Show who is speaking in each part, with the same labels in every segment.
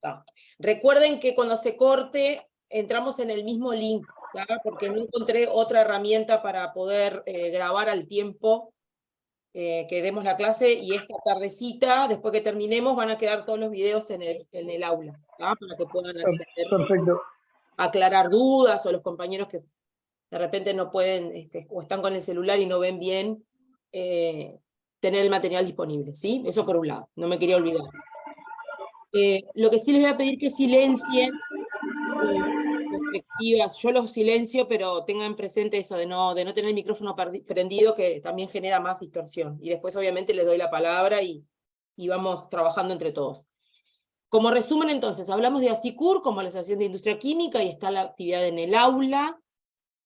Speaker 1: ¿tá? Recuerden que cuando se corte, entramos en el mismo link, ¿tá? Porque no encontré otra herramienta para poder grabar al tiempo que demos la clase, y esta tardecita, después que terminemos, van a quedar todos los videos en el aula, ¿tá? Para que puedan acceder,
Speaker 2: Perfecto.
Speaker 1: aclarar dudas, o los compañeros que de repente no pueden, o están con el celular y no ven bien, tener el material disponible, ¿sí? Eso por un lado, no me quería olvidar. Lo que sí les voy a pedir que silencien respectivas. Yo los silencio, pero tengan presente eso de no tener el micrófono prendido, que también genera más distorsión. Y después obviamente les doy la palabra y vamos trabajando entre todos. Como resumen entonces, hablamos de ASICUR como la Asociación de Industria Química, y está la actividad en el aula.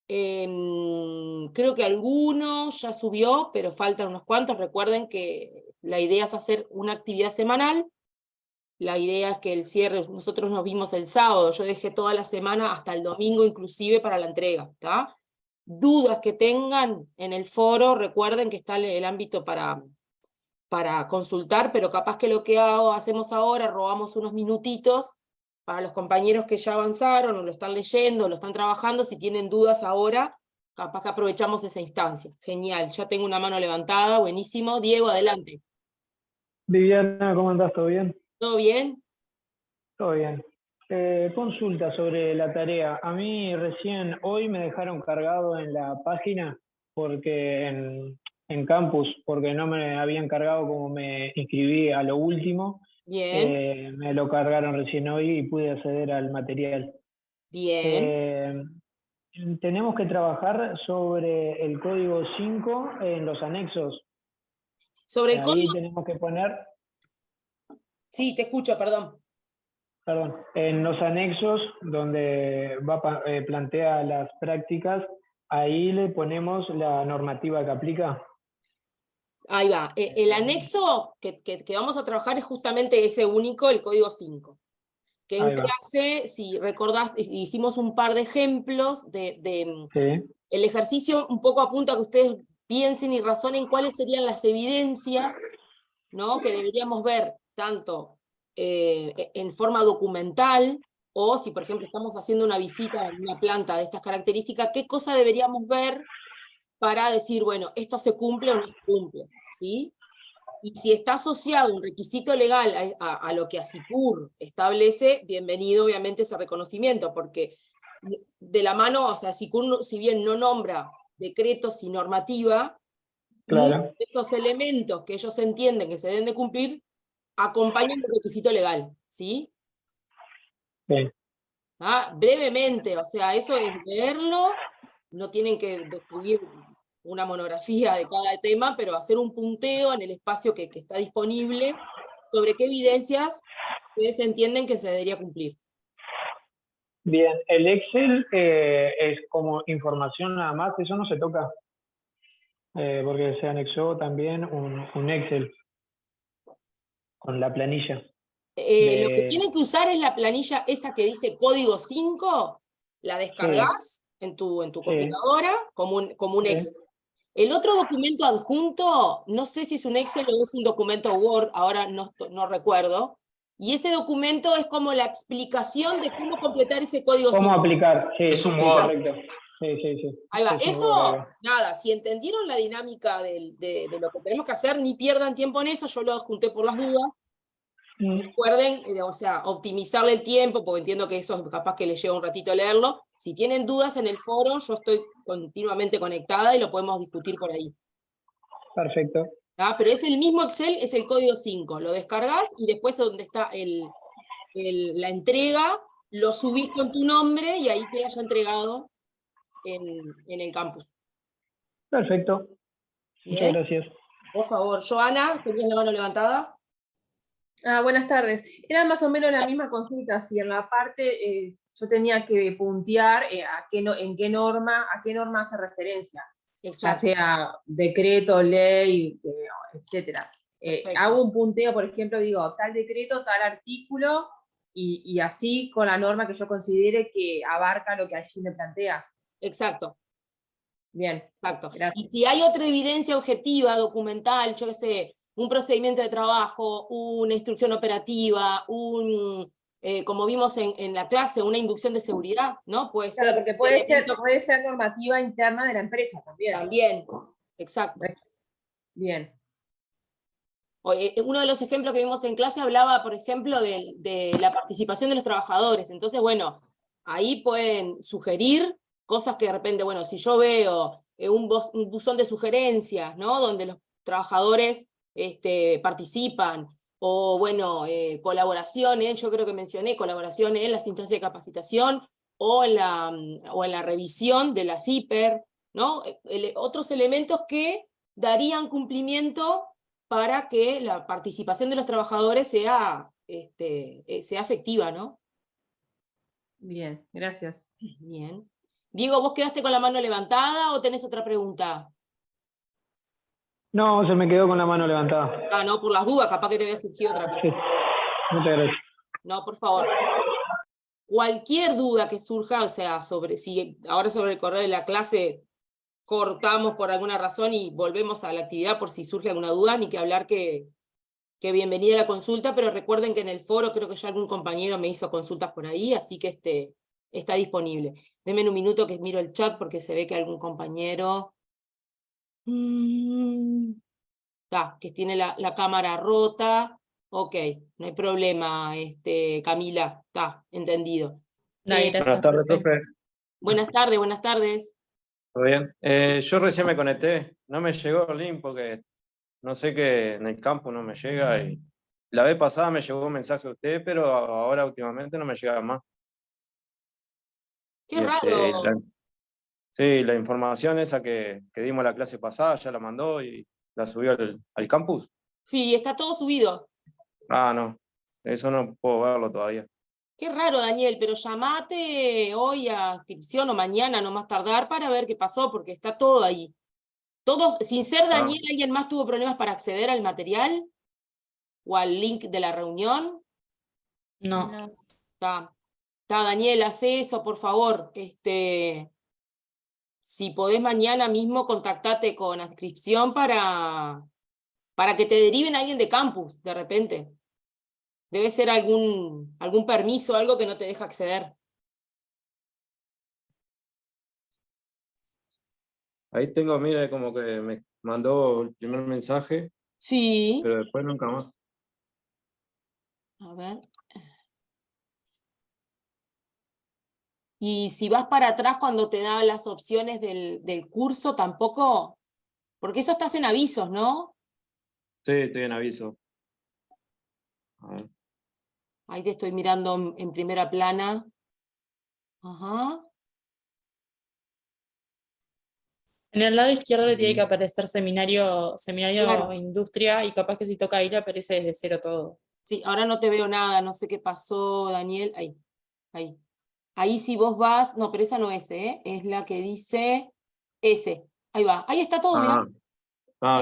Speaker 1: Creo que algunos ya subió, pero faltan unos cuantos. Recuerden que la idea es hacer una actividad semanal. La idea es que el cierre, nosotros nos vimos el sábado, yo dejé toda la semana hasta el domingo inclusive para la entrega, ¿está? Dudas que tengan en el foro, recuerden que está el ámbito para consultar, pero capaz que lo que hacemos ahora, robamos unos minutitos para los compañeros que ya avanzaron, o lo están leyendo, o lo están trabajando. Si tienen dudas ahora, capaz que aprovechamos esa instancia. Genial, ya tengo una mano levantada, buenísimo. Diego, adelante.
Speaker 2: Viviana, ¿cómo andás? ¿Todo bien?
Speaker 1: ¿Todo bien?
Speaker 2: Todo bien. Consulta sobre la tarea. A mí recién hoy me dejaron cargado en la página, porque en campus, porque no me habían cargado como me inscribí a lo último.
Speaker 1: Bien.
Speaker 2: Me lo cargaron recién hoy y pude acceder al material.
Speaker 1: Bien.
Speaker 2: Tenemos que trabajar sobre el código 5 en los anexos.
Speaker 1: Sobre el
Speaker 2: Ahí
Speaker 1: código...
Speaker 2: tenemos que poner...
Speaker 1: Sí, te escucho, perdón.
Speaker 2: Perdón, en los anexos donde plantea las prácticas, ahí le ponemos la normativa que aplica.
Speaker 1: Ahí va. El anexo que vamos a trabajar es justamente ese único, el código 5. Que en clase, si recordás, hicimos un par de ejemplos
Speaker 2: Sí.
Speaker 1: El ejercicio un poco apunta a que ustedes piensen y razonen cuáles serían las evidencias, ¿no?, que deberíamos ver tanto en forma documental, o si por ejemplo estamos haciendo una visita a una planta de estas características, qué cosa deberíamos ver para decir, bueno, esto se cumple o no se cumple, ¿sí? Y si está asociado un requisito legal a lo que ASICUR establece, bienvenido obviamente ese reconocimiento, porque de la mano, o sea, ASICUR, si bien no nombra decretos y normativa,
Speaker 2: Claro.
Speaker 1: muchos de esos elementos que ellos entienden que se deben de cumplir acompañan el requisito legal, ¿sí?
Speaker 2: Sí.
Speaker 1: ¿Ah? Brevemente, o sea, eso es leerlo, no tienen que describir una monografía de cada tema, pero hacer un punteo en el espacio que está disponible sobre qué evidencias ustedes entienden que se debería cumplir.
Speaker 2: Bien, el Excel es como información nada más, eso no se toca, porque se anexó también un Excel con la planilla.
Speaker 1: Lo que tienen que usar es la planilla esa que dice código 5, la descargas en tu computadora como un Excel. El otro documento adjunto, no sé si es un Excel o es un documento Word, ahora no recuerdo, y ese documento es como la explicación de cómo completar ese código 5.
Speaker 2: ¿Cómo aplicar? Sí,
Speaker 3: es un Word.
Speaker 2: Correcto. Sí.
Speaker 1: Ahí va.
Speaker 2: Es
Speaker 1: Eso, nada, si entendieron la dinámica de lo que tenemos que hacer, ni pierdan tiempo en eso, yo lo adjunté por las dudas. Recuerden, o sea, optimizarle el tiempo, porque entiendo que eso es capaz que les lleva un ratito leerlo. Si tienen dudas en el foro, yo estoy continuamente conectada y lo podemos discutir por ahí.
Speaker 2: Perfecto.
Speaker 1: ¿Ah? Pero es el mismo Excel, es el código 5. Lo descargas y después donde está la entrega, lo subís con tu nombre y ahí queda ya entregado en el campus.
Speaker 2: Perfecto.
Speaker 1: ¿Bien?
Speaker 2: Muchas gracias.
Speaker 1: Por favor, Joana, ¿tenías la mano levantada?
Speaker 4: Buenas tardes. Era más o menos la misma consulta, si en la parte yo tenía que puntear en qué norma hace referencia.
Speaker 1: Exacto.
Speaker 4: Ya sea decreto, ley, etcétera. Hago un punteo, por ejemplo, digo, tal decreto, tal artículo, y así con la norma que yo considere que abarca lo que allí me plantea.
Speaker 1: Exacto.
Speaker 4: Bien.
Speaker 1: Exacto.
Speaker 4: Gracias.
Speaker 1: Y si hay otra evidencia objetiva, documental, yo qué sé, un procedimiento de trabajo, una instrucción operativa, como vimos en la clase, una inducción de seguridad, ¿no? Puede
Speaker 4: Claro,
Speaker 1: ser.
Speaker 4: porque puede ser normativa interna de la empresa también.
Speaker 1: También, exacto.
Speaker 4: Bien.
Speaker 1: Uno de los ejemplos que vimos en clase hablaba, por ejemplo, de la participación de los trabajadores. Entonces, bueno, ahí pueden sugerir cosas que de repente, bueno, si yo veo un buzón de sugerencias, ¿no? Donde los trabajadores participan, o bueno, colaboraciones, yo creo que mencioné colaboraciones en las instancias de capacitación, o en la revisión de la CIPER, ¿no? Otros elementos que darían cumplimiento para que la participación de los trabajadores sea efectiva, ¿no?
Speaker 4: Bien, gracias.
Speaker 1: Bien. Diego, ¿vos quedaste con la mano levantada o tenés otra pregunta?
Speaker 2: No, se me quedó con la mano levantada.
Speaker 1: Ah, no, por las dudas, capaz que te había surgido otra cosa.
Speaker 2: Sí. Muchas gracias.
Speaker 1: No, por favor. Cualquier duda que surja, o sea, si ahora sobre el correo de la clase cortamos por alguna razón y volvemos a la actividad por si surge alguna duda, ni que hablar que bienvenida a la consulta, pero recuerden que en el foro creo que ya algún compañero me hizo consultas por ahí, así que está disponible. Denme un minuto que miro el chat porque se ve que algún compañero que tiene la cámara rota. Ok, no hay problema, Camila, está entendido.
Speaker 3: Dale, gracias,
Speaker 5: Buenas tardes,
Speaker 3: profe.
Speaker 5: profe.
Speaker 1: Buenas tardes, buenas tardes.
Speaker 5: ¿Todo bien? Yo recién me conecté, no me llegó el link porque no sé que en el campo no me llega y la vez pasada me llegó un mensaje de usted, pero ahora últimamente no me llega más.
Speaker 1: Qué
Speaker 5: Y,
Speaker 1: raro.
Speaker 5: sí, la información esa que dimos la clase pasada ya la mandó y la subió al campus.
Speaker 1: Sí, está todo subido.
Speaker 5: Ah, no, eso no puedo verlo todavía.
Speaker 1: Qué raro, Daniel, pero llamate hoy a inscripción o mañana, no más tardar, para ver qué pasó, porque está todo ahí. Todos, sin ser Daniel, ¿alguien más tuvo problemas para acceder al material? ¿O al link de la reunión?
Speaker 3: No.
Speaker 1: Está, Daniel, hace eso, por favor. Si podés mañana mismo, contactate con adscripción para que te deriven a alguien de campus, de repente. Debe ser algún permiso, algo que no te deja acceder.
Speaker 5: Ahí tengo, mire, como que me mandó el primer mensaje,
Speaker 1: Sí.
Speaker 5: pero después nunca más.
Speaker 1: A ver. Y si vas para atrás cuando te da las opciones del curso, tampoco, porque eso estás en avisos, ¿no?
Speaker 5: Sí, estoy en aviso. A ver.
Speaker 1: Ahí te estoy mirando en primera plana. Ajá.
Speaker 3: En el lado izquierdo le tiene que aparecer seminario
Speaker 1: Claro.
Speaker 3: industria, y capaz que si toca ahí le aparece desde cero todo.
Speaker 1: Sí, ahora no te veo nada, no sé qué pasó, Daniel. Ahí. Ahí si vos vas, no, pero esa no es, es la que dice S. Ahí va, ahí está todo, mirá.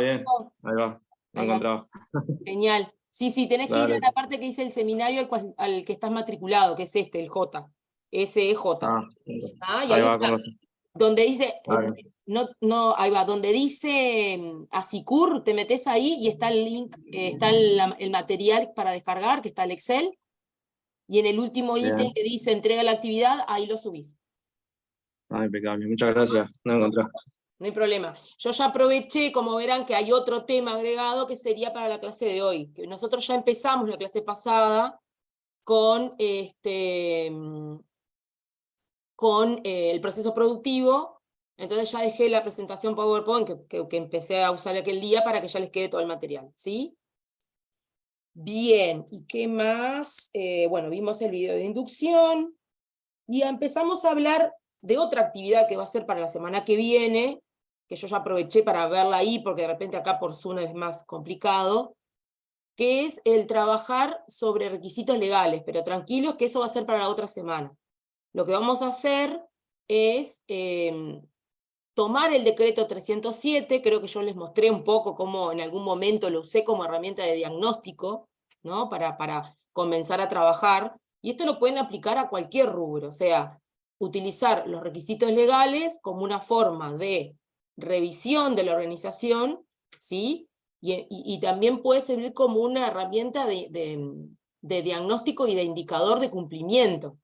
Speaker 5: Bien, ahí va, lo
Speaker 1: Ahí va.
Speaker 5: encontraba.
Speaker 1: Genial. Sí, tenés que ir a
Speaker 5: Dale.
Speaker 1: la parte que dice el seminario al que estás matriculado, que es el J. SEJ. Y
Speaker 5: Ahí
Speaker 1: ahí
Speaker 5: va,
Speaker 1: está.
Speaker 5: con razón.
Speaker 1: Donde dice,
Speaker 5: Dale.
Speaker 1: ahí va, donde dice Asicur, te metes ahí y está el link, está el material para descargar, que está el Excel, y en el último ítem
Speaker 5: Bien.
Speaker 1: que dice entrega la actividad, ahí lo subís.
Speaker 5: Impecable, muchas gracias. No encontré.
Speaker 1: No hay problema. Yo ya aproveché, como verán, que hay otro tema agregado que sería para la clase de hoy. Que nosotros ya empezamos la clase pasada con el proceso productivo. Entonces ya dejé la presentación PowerPoint que empecé a usar aquel día para que ya les quede todo el material, ¿sí? Bien, ¿y qué más? Bueno, vimos el video de inducción y empezamos a hablar de otra actividad que va a ser para la semana que viene, que yo ya aproveché para verla ahí, porque de repente acá por Zoom es más complicado, que es el trabajar sobre requisitos legales, pero tranquilos que eso va a ser para la otra semana. Lo que vamos a hacer es tomar el decreto 307, creo que yo les mostré un poco cómo en algún momento lo usé como herramienta de diagnóstico, ¿no? Para comenzar a trabajar, y esto lo pueden aplicar a cualquier rubro, o sea, utilizar los requisitos legales como una forma de revisión de la organización, ¿sí? Y también puede servir como una herramienta de de diagnóstico y de indicador de cumplimiento.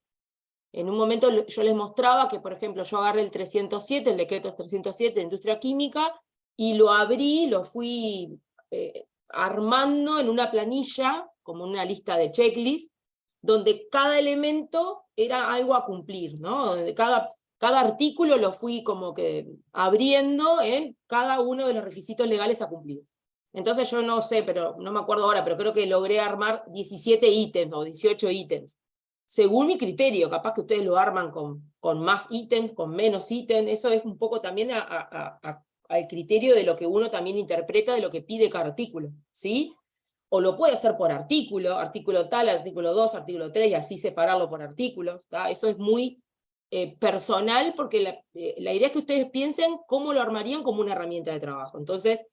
Speaker 1: En un momento yo les mostraba que, por ejemplo, yo agarré el 307, el decreto 307 de industria química, y lo abrí, lo fui armando en una planilla, como una lista de checklist, donde cada elemento era algo a cumplir, ¿no? Donde cada artículo lo fui como que abriendo en cada uno de los requisitos legales a cumplir. Entonces yo no sé, pero no me acuerdo ahora, pero creo que logré armar 17 ítems o 18 ítems. Según mi criterio, capaz que ustedes lo arman con más ítems, con menos ítems, eso es un poco también al criterio de lo que uno también interpreta de lo que pide cada artículo, ¿sí? O lo puede hacer por artículo tal, artículo 2, artículo 3, y así separarlo por artículos, ¿tá? Eso es muy personal, porque la idea es que ustedes piensen cómo lo armarían como una herramienta de trabajo. Entonces,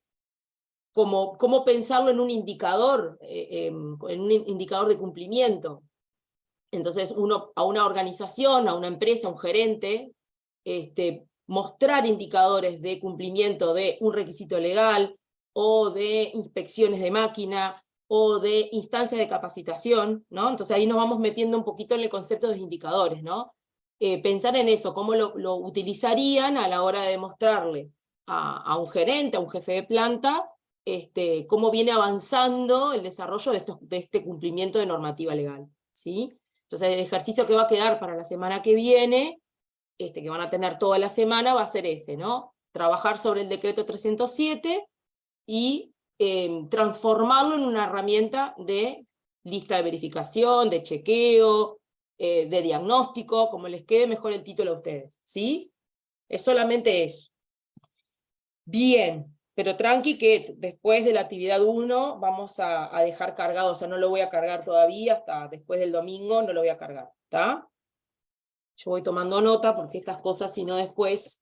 Speaker 1: cómo pensarlo en un indicador de cumplimiento. Entonces, a una organización, a una empresa, a un gerente, mostrar indicadores de cumplimiento de un requisito legal, o de inspecciones de máquina, o de instancias de capacitación, ¿no? Entonces ahí nos vamos metiendo un poquito en el concepto de los indicadores, ¿no? Pensar en eso, cómo lo utilizarían a la hora de demostrarle a un gerente, a un jefe de planta, cómo viene avanzando el desarrollo de este cumplimiento de normativa legal, ¿sí? Entonces el ejercicio que va a quedar para la semana que viene, que van a tener toda la semana, va a ser ese, ¿no? Trabajar sobre el decreto 307 y transformarlo en una herramienta de lista de verificación, de chequeo, de diagnóstico, como les quede mejor el título a ustedes, ¿sí? Es solamente eso. Bien, pero tranqui que después de la actividad 1 vamos a dejar cargado, o sea, no lo voy a cargar todavía, hasta después del domingo no lo voy a cargar, ¿está? Yo voy tomando nota porque estas cosas, si no después,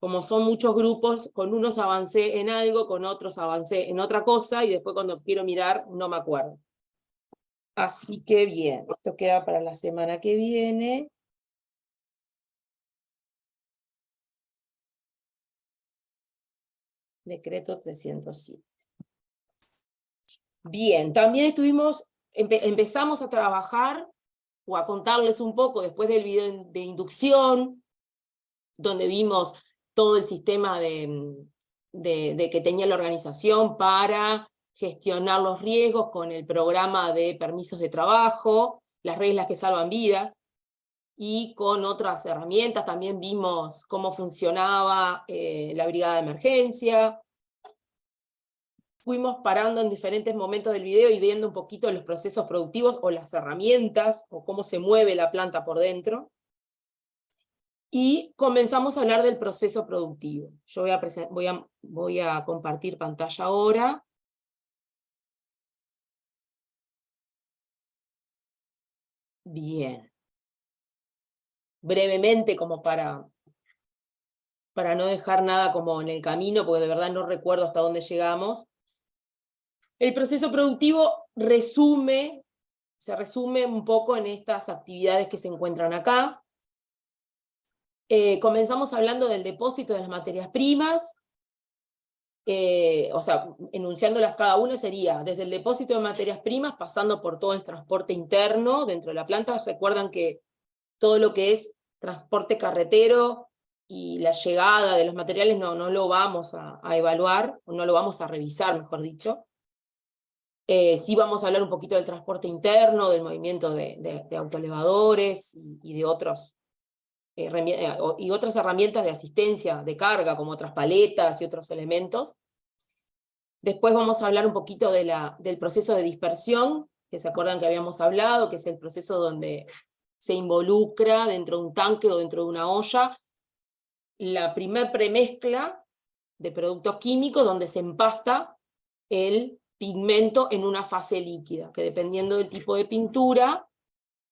Speaker 1: como son muchos grupos, con unos avancé en algo, con otros avancé en otra cosa, y después cuando quiero mirar no me acuerdo. Así que bien, esto queda para la semana que viene. Decreto 307. Bien, también empezamos a trabajar, o a contarles un poco, después del video de inducción, donde vimos todo el sistema de que tenía la organización para gestionar los riesgos con el programa de permisos de trabajo, las reglas que salvan vidas, y con otras herramientas. También vimos cómo funcionaba la brigada de emergencia. Fuimos parando en diferentes momentos del video y viendo un poquito los procesos productivos o las herramientas, o cómo se mueve la planta por dentro. Y comenzamos a hablar del proceso productivo. Yo voy a compartir pantalla ahora. Bien. Brevemente, como para no dejar nada como en el camino, porque de verdad no recuerdo hasta dónde llegamos. El proceso productivo se resume un poco en estas actividades que se encuentran acá. Comenzamos hablando del depósito de las materias primas, o sea, enunciándolas cada una sería desde el depósito de materias primas, pasando por todo el transporte interno dentro de la planta. Recuerdan que todo lo que es transporte carretero y la llegada de los materiales no lo vamos a evaluar, o no lo vamos a revisar, mejor dicho. Sí vamos a hablar un poquito del transporte interno, del movimiento de autoelevadores y de otras herramientas de asistencia de carga, como otras paletas y otros elementos. Después vamos a hablar un poquito del proceso de dispersión, que se acuerdan que habíamos hablado, que es el proceso donde se involucra dentro de un tanque o dentro de una olla la primer premezcla de productos químicos, donde se empasta el pigmento en una fase líquida, que dependiendo del tipo de pintura,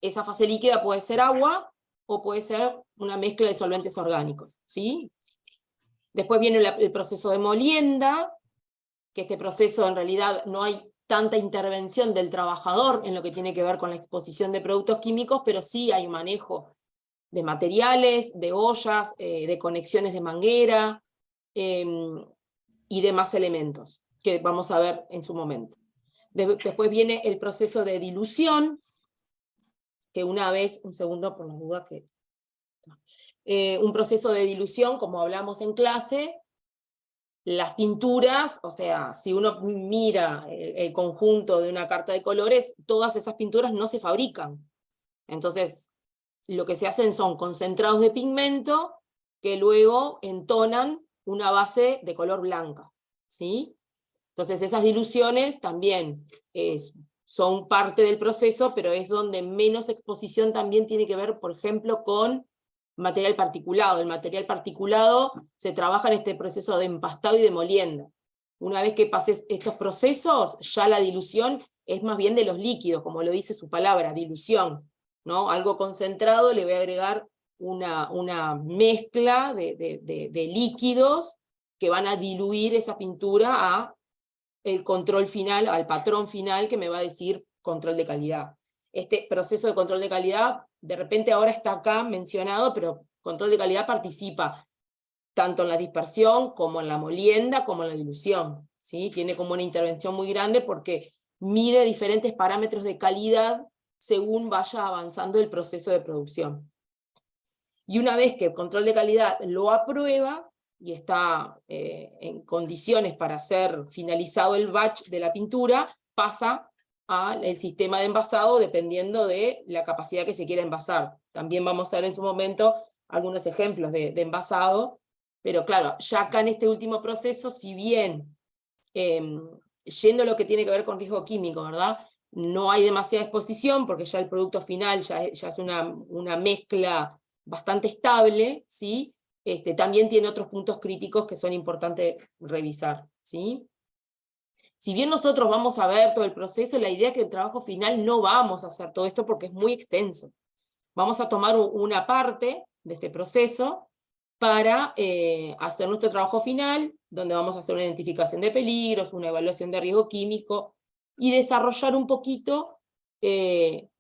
Speaker 1: esa fase líquida puede ser agua o puede ser una mezcla de solventes orgánicos, ¿sí? Después viene el proceso de molienda, que este proceso en realidad no hay tanta intervención del trabajador en lo que tiene que ver con la exposición de productos químicos, pero sí hay manejo de materiales, de ollas, de conexiones de manguera, y demás elementos que vamos a ver en su momento. Después viene el proceso de dilución, que una vez, un segundo por la duda que... un proceso de dilución, como hablamos en clase, las pinturas, o sea, si uno mira el conjunto de una carta de colores, todas esas pinturas no se fabrican. Entonces, lo que se hacen son concentrados de pigmento que luego entonan una base de color blanca, ¿sí? Entonces esas diluciones también son parte del proceso, pero es donde menos exposición también tiene que ver, por ejemplo, con material particulado. El material particulado se trabaja en este proceso de empastado y de molienda. Una vez que pases estos procesos, ya la dilución es más bien de los líquidos, como lo dice su palabra, dilución, ¿no? Algo concentrado, le voy a agregar una mezcla de líquidos que van a diluir esa pintura a el control final, al patrón final que me va a decir control de calidad. Este proceso de control de calidad, de repente ahora está acá mencionado, pero control de calidad participa tanto en la dispersión, como en la molienda, como en la dilución, ¿sí? Tiene como una intervención muy grande porque mide diferentes parámetros de calidad según vaya avanzando el proceso de producción. Y una vez que el control de calidad lo aprueba, y está en condiciones para ser finalizado el batch de la pintura, pasa al sistema de envasado dependiendo de la capacidad que se quiera envasar. También vamos a ver en su momento algunos ejemplos de envasado, pero claro, ya acá en este último proceso, si bien yendo a lo que tiene que ver con riesgo químico, ¿verdad? No hay demasiada exposición, porque ya el producto final ya es una mezcla bastante estable, ¿sí? También tiene otros puntos críticos que son importantes revisar, ¿sí? Si bien nosotros vamos a ver todo el proceso, la idea es que el trabajo final no vamos a hacer todo esto porque es muy extenso. Vamos a tomar una parte de este proceso para hacer nuestro trabajo final, donde vamos a hacer una identificación de peligros, una evaluación de riesgo químico, y desarrollar un poquito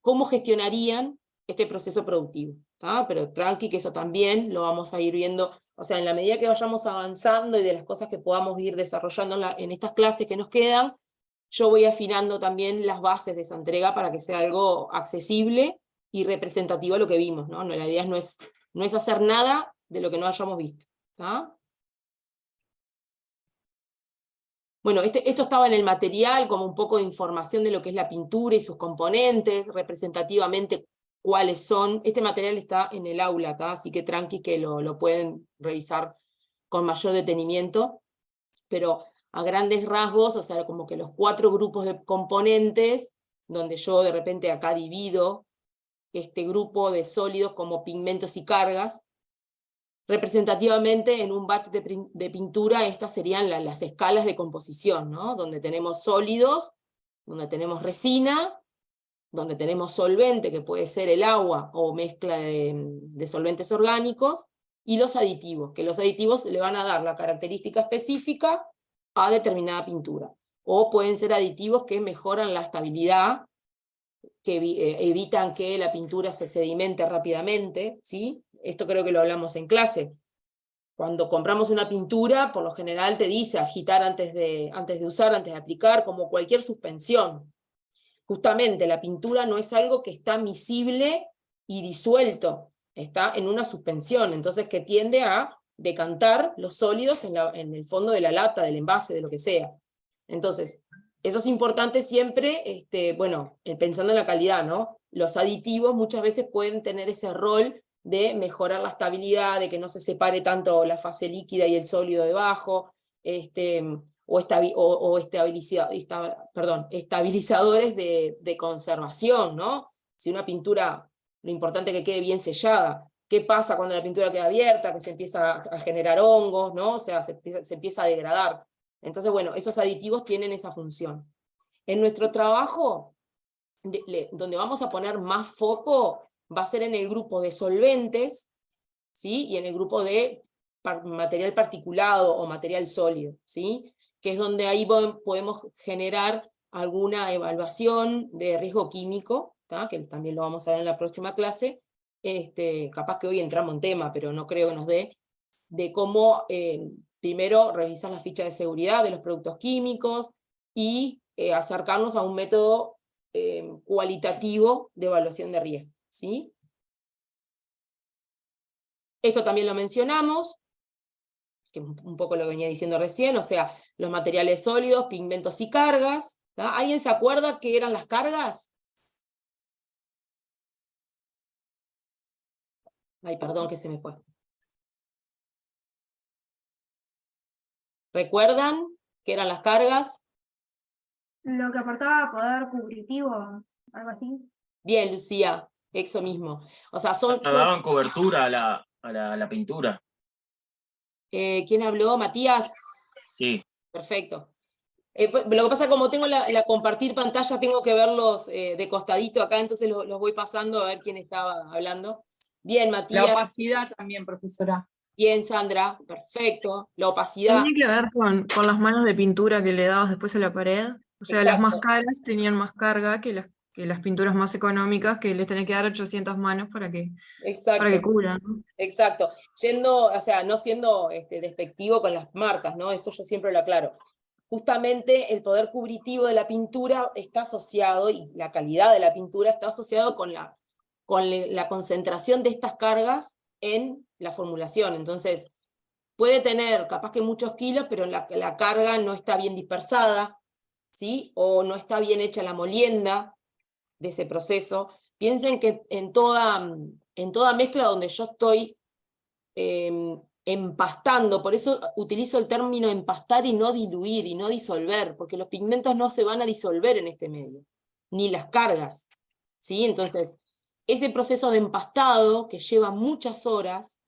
Speaker 1: cómo gestionarían este proceso productivo. ¿Tá? Pero tranqui, que eso también lo vamos a ir viendo, o sea, en la medida que vayamos avanzando y de las cosas que podamos ir desarrollando en estas clases que nos quedan, yo voy afinando también las bases de esa entrega para que sea algo accesible y representativo a lo que vimos, ¿no? La idea no es hacer nada de lo que no hayamos visto. ¿Tá? Bueno, esto estaba en el material como un poco de información de lo que es la pintura y sus componentes, representativamente cuáles son. Este material está en el aula, ¿tá? Así que tranqui que lo pueden revisar con mayor detenimiento, pero a grandes rasgos, o sea, como que los 4 grupos de componentes, donde yo de repente acá divido este grupo de sólidos como pigmentos y cargas, representativamente en un batch de pintura estas serían las escalas de composición, ¿no? Donde tenemos sólidos, donde tenemos resina, donde tenemos solvente, que puede ser el agua o mezcla de solventes orgánicos, y los aditivos, que los aditivos le van a dar la característica específica a determinada pintura. O pueden ser aditivos que mejoran la estabilidad, que evitan que la pintura se sedimente rápidamente, ¿sí? Esto creo que lo hablamos en clase. Cuando compramos una pintura, por lo general te dice agitar antes de usar, antes de aplicar, como cualquier suspensión. Justamente la pintura no es algo que está miscible y disuelto, está en una suspensión, entonces que tiende a decantar los sólidos en el fondo de la lata, del envase, de lo que sea. Entonces, eso es importante siempre, bueno, pensando en la calidad, ¿no? Los aditivos muchas veces pueden tener ese rol de mejorar la estabilidad, de que no se separe tanto la fase líquida y el sólido debajo, estabilizadores de conservación, ¿no? Si una pintura, lo importante es que quede bien sellada. ¿Qué pasa cuando la pintura queda abierta? Que se empieza a generar hongos, ¿no? O sea, se empieza a degradar. Entonces, bueno, esos aditivos tienen esa función. En nuestro trabajo, donde vamos a poner más foco, va a ser en el grupo de solventes, ¿sí? Y en el grupo de material particulado o material sólido, ¿sí? Que es donde ahí podemos generar alguna evaluación de riesgo químico, ¿tá? Que también lo vamos a ver en la próxima clase. Capaz que hoy entramos en tema, pero no creo que nos dé, de cómo primero revisar la ficha de seguridad de los productos químicos, y acercarnos a un método cualitativo de evaluación de riesgo, ¿sí? Esto también lo mencionamos, que es un poco lo que venía diciendo recién, o sea, los materiales sólidos, pigmentos y cargas. ¿Tá? ¿Alguien se acuerda qué eran las cargas? Ay, perdón que se me fue. ¿Recuerdan qué eran las cargas?
Speaker 6: Lo que aportaba poder cubritivo, algo así.
Speaker 1: Bien, Lucía, eso mismo. O sea,
Speaker 7: Daban cobertura a la pintura.
Speaker 1: ¿quién habló? ¿Matías?
Speaker 7: Sí.
Speaker 1: Perfecto. Lo que pasa es que como tengo la compartir pantalla, tengo que verlos de costadito acá, entonces los voy pasando a ver quién estaba hablando. Bien,
Speaker 3: La
Speaker 1: Matías.
Speaker 3: opacidad también, profesora.
Speaker 1: Bien, Sandra. Perfecto. La opacidad.
Speaker 8: Tenía que ver con las manos de pintura que le dabas después a la pared. O sea, las más
Speaker 1: Exacto.
Speaker 8: caras tenían más carga que las pinturas más económicas, que les tenés que dar 800 manos para que
Speaker 1: Exacto.
Speaker 8: cubran, ¿no?
Speaker 1: Exacto. Yendo, o sea, no siendo despectivo con las marcas, ¿no? Eso yo siempre lo aclaro. Justamente el poder cubritivo de la pintura está asociado, y la calidad de la pintura está asociado con la concentración de estas cargas en la formulación. Entonces, puede tener capaz que muchos kilos, pero la carga no está bien dispersada, ¿sí? O no está bien hecha la molienda de ese proceso. Piensen que en toda mezcla donde yo estoy empastando, por eso utilizo el término empastar y no diluir y no disolver, porque los pigmentos no se van a disolver en este medio, ni las cargas, ¿sí? Entonces, ese proceso de empastado que lleva muchas horas,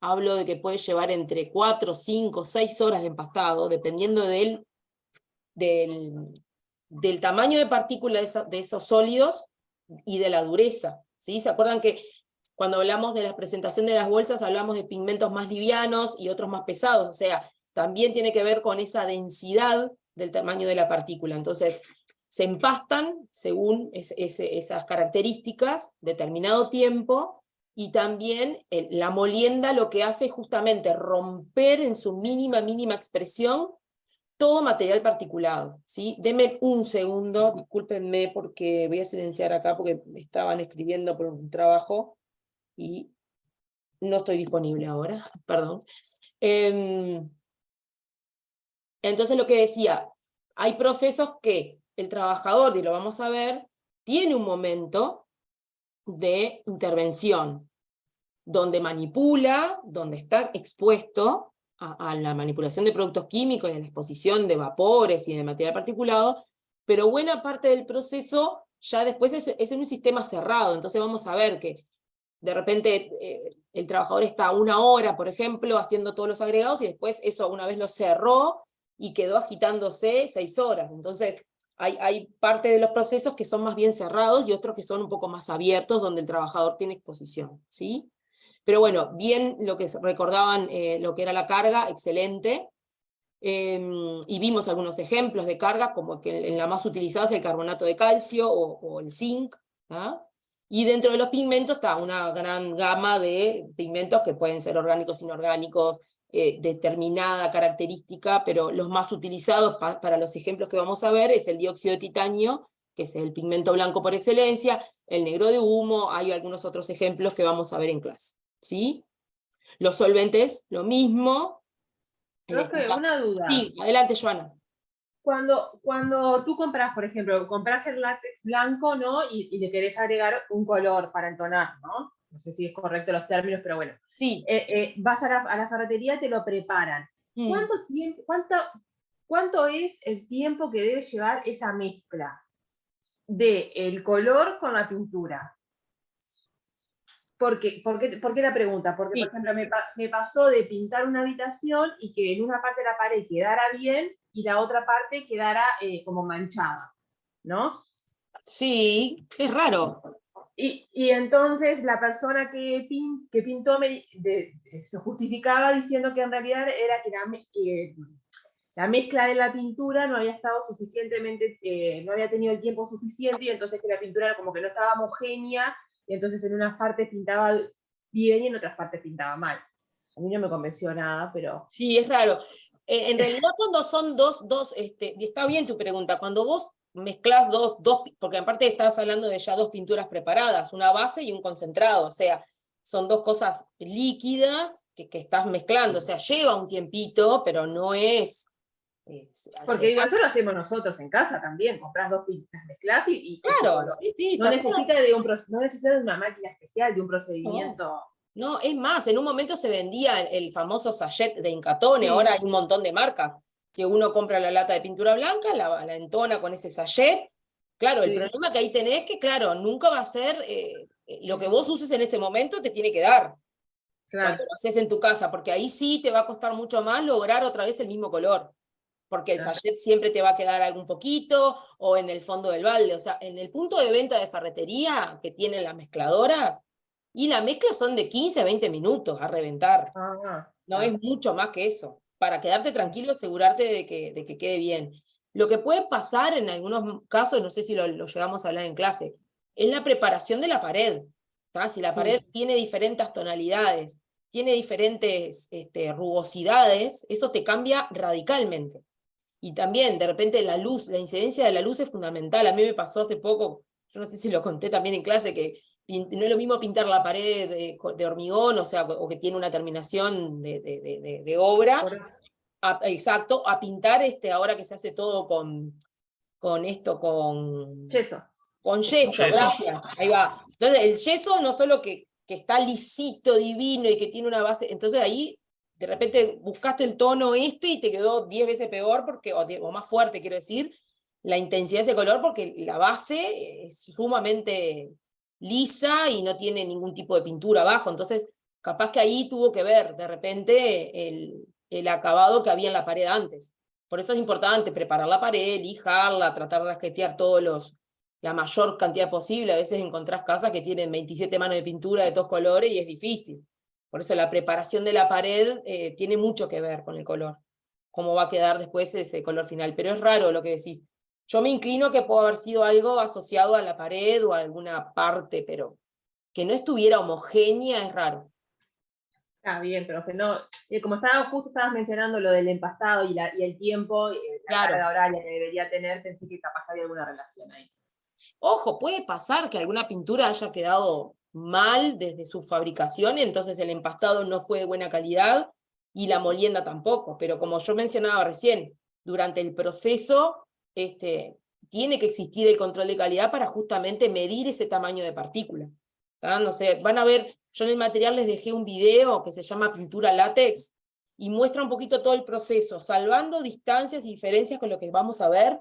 Speaker 1: hablo de que puede llevar entre 4, 5, 6 horas de empastado, dependiendo del tamaño de partícula de esos sólidos y de la dureza, ¿sí? ¿Se acuerdan que cuando hablamos de la presentación de las bolsas hablamos de pigmentos más livianos y otros más pesados? O sea, también tiene que ver con esa densidad del tamaño de la partícula. Entonces, se empastan según esas características, determinado tiempo, y también la molienda lo que hace es justamente romper en su mínima expresión todo material particulado, ¿sí? Denme un segundo, discúlpenme porque voy a silenciar acá porque me estaban escribiendo por un trabajo y no estoy disponible ahora, perdón. Entonces lo que decía, hay procesos que el trabajador, y lo vamos a ver, tiene un momento de intervención, donde manipula, donde está expuesto a la manipulación de productos químicos y a la exposición de vapores y de material particulado, pero buena parte del proceso ya después es en un sistema cerrado. Entonces vamos a ver que de repente el trabajador está 1 hora, por ejemplo, haciendo todos los agregados, y después eso una vez lo cerró y quedó agitándose 6 horas. Entonces hay parte de los procesos que son más bien cerrados y otros que son un poco más abiertos, donde el trabajador tiene exposición, ¿sí? Pero bueno, bien lo que recordaban lo que era la carga, excelente. Y vimos algunos ejemplos de carga, como que en la más utilizada es el carbonato de calcio o el zinc. ¿Ah? Y dentro de los pigmentos está una gran gama de pigmentos que pueden ser orgánicos, inorgánicos, determinada característica, pero los más utilizados para los ejemplos que vamos a ver es el dióxido de titanio, que es el pigmento blanco por excelencia, el negro de humo, hay algunos otros ejemplos que vamos a ver en clase. ¿Sí? Los solventes, lo mismo.
Speaker 4: Profe, una duda.
Speaker 1: Sí, adelante, Joana.
Speaker 4: Cuando tú compras, por ejemplo, compras el látex blanco, ¿no? Y le querés agregar un color para entonar, ¿no? No sé si es correcto los términos, pero bueno.
Speaker 1: Sí.
Speaker 4: Vas a la ferretería y te lo preparan. ¿Cuánto es el tiempo que debe llevar esa mezcla del color con la pintura? ¿Por qué la pregunta? Porque, por ejemplo, me pasó de pintar una habitación y que en una parte de la pared quedara bien y la otra parte quedara como manchada, ¿no?
Speaker 1: Sí, es raro.
Speaker 4: Y entonces la persona que pintó se justificaba diciendo que en realidad era que la mezcla de la pintura no había estado suficientemente, no había tenido el tiempo suficiente, y entonces que la pintura como que no estaba homogénea, y entonces en unas partes pintaba bien y en otras partes pintaba mal. A mí no me convenció nada, pero...
Speaker 1: Sí, es raro. En realidad cuando son y está bien tu pregunta, cuando vos mezclás dos, porque aparte estás hablando de ya dos pinturas preparadas, una base y un concentrado, o sea, son dos cosas líquidas que estás mezclando, o sea, lleva un tiempito, pero no es...
Speaker 4: Porque digo, eso lo hacemos nosotros en casa también, compras dos pinturas, mezclás y
Speaker 1: claro, sí,
Speaker 4: no necesita de una máquina especial, de un procedimiento...
Speaker 1: No, es más, en un momento se vendía el famoso sachet de Incatone,
Speaker 4: Sí.
Speaker 1: ahora hay un montón de marcas, que uno compra la lata de pintura blanca, la entona con ese sachet. Claro, el
Speaker 4: Sí.
Speaker 1: problema que ahí tenés es que, claro, nunca va a ser lo que vos uses en ese momento te tiene que dar
Speaker 4: Claro.
Speaker 1: cuando lo haces en tu casa, porque ahí sí te va a costar mucho más lograr otra vez el mismo color, porque el
Speaker 4: Claro.
Speaker 1: sachet siempre te va a quedar algún poquito, o en el fondo del balde, o sea, en el punto de venta de ferretería que tienen las mezcladoras, y la mezcla son de 15 a 20 minutos a reventar.
Speaker 4: Ah,
Speaker 1: No es mucho más que eso. Para quedarte tranquilo, asegurarte de que quede bien. Lo que puede pasar en algunos casos, no sé si lo llegamos a hablar en clase, es la preparación de la pared. ¿tá? Si la pared tiene diferentes tonalidades, tiene diferentes rugosidades, eso te cambia radicalmente. Y también, de repente, la luz, la incidencia de la luz es fundamental. A mí me pasó hace poco, yo no sé si lo conté también en clase, que no es lo mismo pintar la pared de hormigón, o sea, o que tiene una terminación de obra, exacto, a pintar ahora que se hace todo con
Speaker 4: yeso.
Speaker 1: Con yeso,
Speaker 7: Yeso.
Speaker 1: gracias, ahí va. Entonces, el yeso no solo que está lisito, divino, y que tiene una base, entonces ahí de repente buscaste el tono y te quedó 10 veces peor, o más fuerte, quiero decir, la intensidad de ese color, porque la base es sumamente lisa y no tiene ningún tipo de pintura abajo, entonces capaz que ahí tuvo que ver de repente el acabado que había en la pared antes. Por eso es importante preparar la pared, lijarla, tratar de rasquetear la mayor cantidad posible. A veces encontrás casas que tienen 27 manos de pintura de todos colores y es difícil. Por eso la preparación de la pared tiene mucho que ver con el color, cómo va a quedar después ese color final. Pero es raro lo que decís. Yo me inclino que puede haber sido algo asociado a la pared o a alguna parte, pero que no estuviera homogénea es raro.
Speaker 4: Está bien, pero que no, como justo estabas mencionando lo del empastado y el tiempo, la
Speaker 1: Claro.
Speaker 4: carga horaria que debería tener, pensé que capaz había alguna relación ahí.
Speaker 1: Ojo, puede pasar que alguna pintura haya quedado mal desde su fabricación, entonces el empastado no fue de buena calidad y la molienda tampoco, pero como yo mencionaba recién, durante el proceso tiene que existir el control de calidad para justamente medir ese tamaño de partícula. No sé, van a ver, yo en el material les dejé un video que se llama Pintura Látex y muestra un poquito todo el proceso, salvando distancias y diferencias con lo que vamos a ver.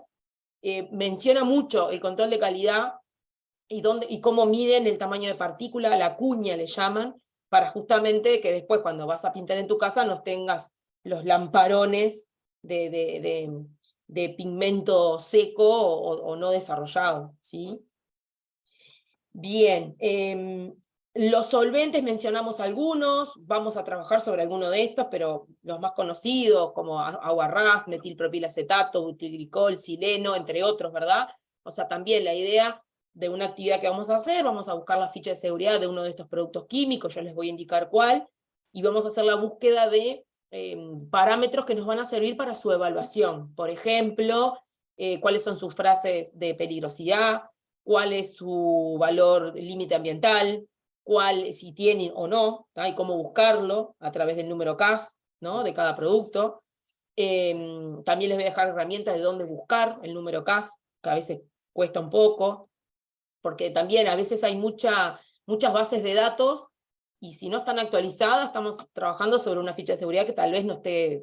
Speaker 1: Menciona mucho el control de calidad y cómo miden el tamaño de partícula, la cuña le llaman, para justamente que después cuando vas a pintar en tu casa no tengas los lamparones de pigmento seco o no desarrollado, ¿sí? Bien, los solventes mencionamos algunos, vamos a trabajar sobre alguno de estos, pero los más conocidos como agua ras, metilpropilacetato, butilglicol, sileno, entre otros, ¿verdad? O sea, también la idea de una actividad que vamos a hacer, vamos a buscar la ficha de seguridad de uno de estos productos químicos, yo les voy a indicar cuál, y vamos a hacer la búsqueda de parámetros que nos van a servir para su evaluación. Por ejemplo, cuáles son sus frases de peligrosidad, cuál es su valor límite ambiental, si tiene o no, y cómo buscarlo a través del número CAS, ¿no? de cada producto. También les voy a dejar herramientas de dónde buscar el número CAS, que a veces cuesta un poco, porque también a veces hay muchas bases de datos, y si no están actualizadas, estamos trabajando sobre una ficha de seguridad que tal vez no esté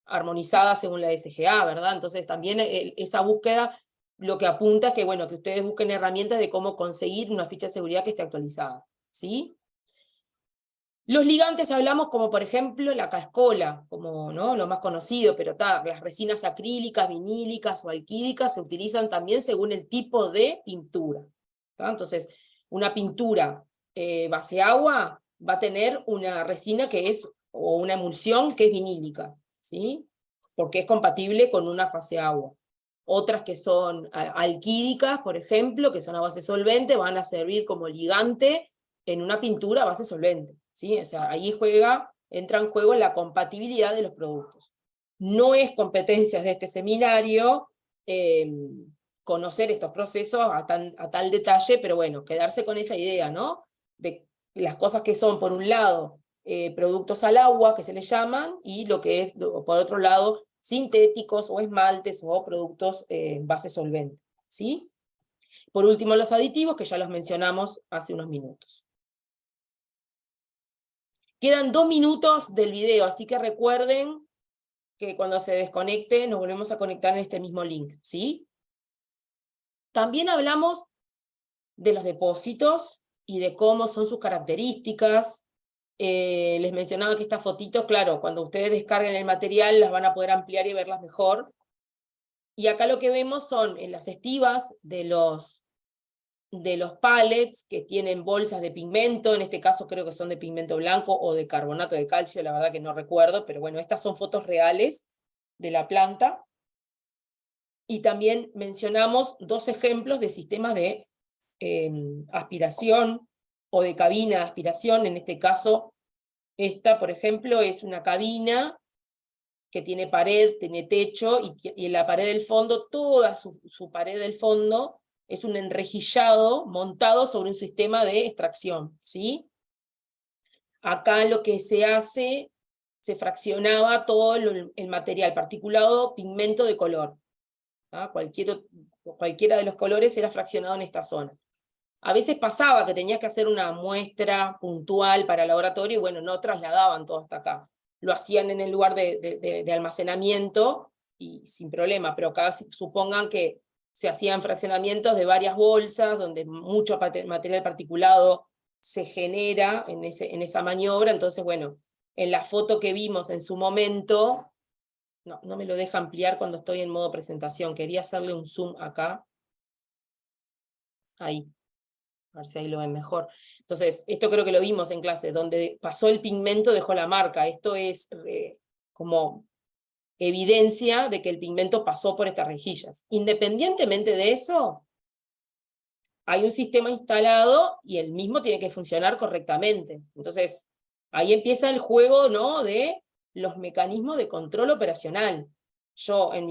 Speaker 1: armonizada según la SGA, ¿verdad? Entonces también esa búsqueda lo que apunta es que, bueno, que ustedes busquen herramientas de cómo conseguir una ficha de seguridad que esté actualizada, ¿sí? Los ligantes hablamos como, por ejemplo, la cascola, como ¿no? lo más conocido, pero las resinas acrílicas, vinílicas o alquídicas se utilizan también según el tipo de pintura. ¿tá? Entonces, una pintura base agua va a tener una resina o una emulsión que es vinílica, ¿sí? Porque es compatible con una fase agua. Otras que son alquídicas, por ejemplo, que son a base solvente, van a servir como ligante en una pintura a base solvente, ¿sí? O sea, ahí entra en juego la compatibilidad de los productos. No es competencia de este seminario conocer estos procesos a tal detalle, pero bueno, quedarse con esa idea, ¿no? De las cosas que son, por un lado, productos al agua, que se les llaman, y lo que es, por otro lado, sintéticos o esmaltes o productos en base solvente, ¿sí? Por último, los aditivos, que ya los mencionamos hace unos minutos. Quedan 2 minutos del video, así que recuerden que cuando se desconecte nos volvemos a conectar en este mismo link, ¿sí? También hablamos de los depósitos y de cómo son sus características. Les mencionaba que estas fotitos, claro, cuando ustedes descarguen el material las van a poder ampliar y verlas mejor. Y acá lo que vemos son en las estivas de los pallets que tienen bolsas de pigmento, en este caso creo que son de pigmento blanco o de carbonato de calcio, la verdad que no recuerdo, pero bueno, estas son fotos reales de la planta. Y también mencionamos 2 ejemplos de sistemas de aspiración o de cabina de aspiración. En este caso, esta, por ejemplo, es una cabina que tiene pared, tiene techo, y en la pared del fondo, toda su pared del fondo, es un enrejillado montado sobre un sistema de extracción, ¿sí? Acá lo que se hace, se fraccionaba todo el material particulado, pigmento de color. ¿Ah? Cualquiera de los colores era fraccionado en esta zona. A veces pasaba que tenías que hacer una muestra puntual para el laboratorio, y bueno, no trasladaban todo hasta acá. Lo hacían en el lugar de almacenamiento, y sin problema, pero acá supongan que se hacían fraccionamientos de varias bolsas, donde mucho material particulado se genera en esa maniobra. Entonces, bueno, en la foto que vimos en su momento, no me lo deja ampliar cuando estoy en modo presentación, quería hacerle un zoom acá. Ahí. A ver si ahí lo ven mejor. Entonces, esto creo que lo vimos en clase, donde pasó el pigmento, dejó la marca. Esto es como evidencia de que el pigmento pasó por estas rejillas. Independientemente de eso, hay un sistema instalado y el mismo tiene que funcionar correctamente. Entonces, ahí empieza el juego, ¿no?, de los mecanismos de control operacional. Yo, en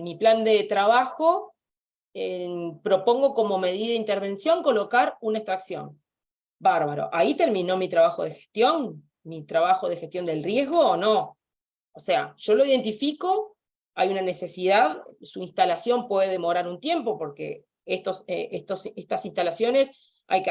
Speaker 1: mi plan de trabajo, propongo como medida de intervención colocar una extracción. Bárbaro. ¿Ahí terminó mi trabajo de gestión? ¿Mi trabajo de gestión del riesgo o no? O sea, yo lo identifico, hay una necesidad, su instalación puede demorar un tiempo, porque estas instalaciones hay que